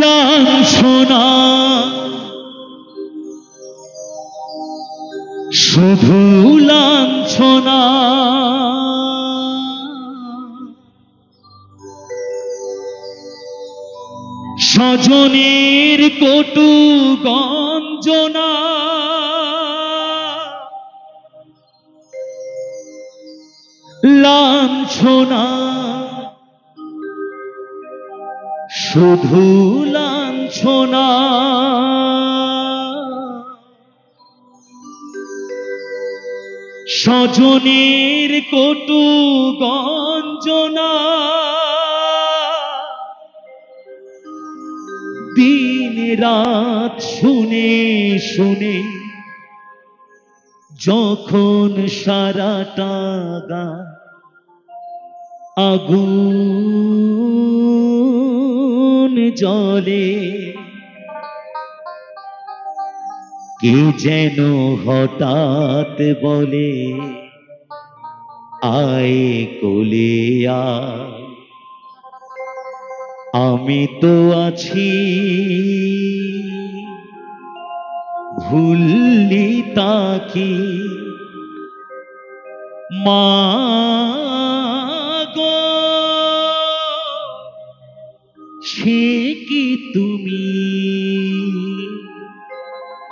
লাঞ্ছনা শুধু লাঞ্ছনা, স্বজনের কটু গঞ্জনা, লাঞ্ছনা শুধু লাঞ্ছনা, স্বজনের কটু গঞ্জনা, দিন রাত শুনে শুনে যখন সারাটা গা আগুন জ্বলে, কে যেন হঠাৎ বলে আয় কোলে আয়, আমি তো আছি ভুললি তাকি মা গো, সে কি তুমি,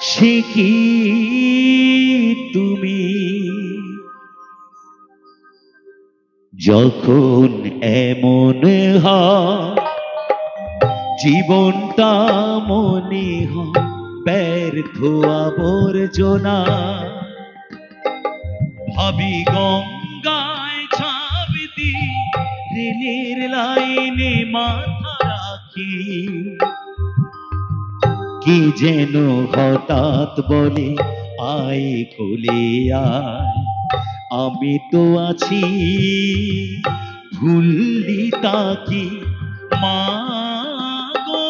সে কি তুমি, যখন এমন হয় জীবনটা মনে হয় ব্যর্থ আবর্জনা, ভাবি গঙ্গায় ঝাঁপ দি রেলের লাইনে মাথা রাখি, কে যেন হঠাৎ বলে আয় কোলে আয়, আমি তো আছি ভুললি তাকি মা গো,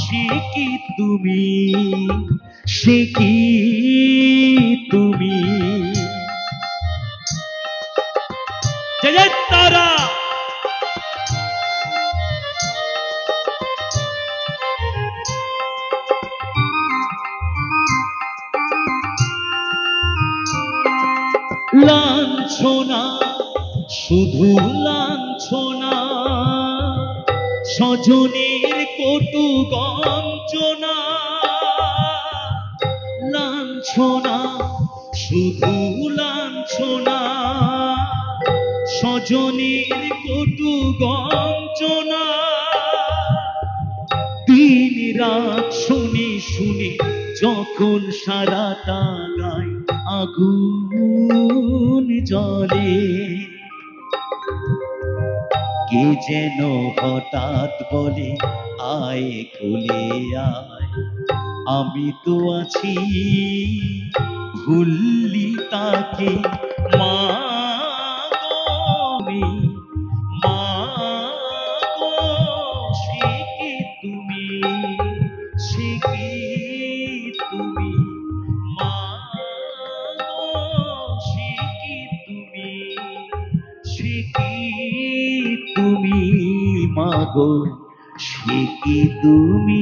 সে কি তুমি, সে কি তুমি, জয় জয় তারা। লাঞ্ছনা শুধু লাঞ্ছনা, স্বজনের কটু গঞ্জনা, লাঞ্ছনা শুধু লাঞ্ছনা, স্বজনের কটু গঞ্জনা, দিন রাত শুনে শুনে যখন সারাটা গায় আগুন জ্বলে, কে যেন হঠাৎ বলে আয় কোলে আয়, আমি তো আছি ভুললি তাকে মা গো, মা গো, সে কি তুমি, সে কি তুমি, মা গো, সে কি তুমি, সে কি তুমি, মা গো, সে কি তুমি।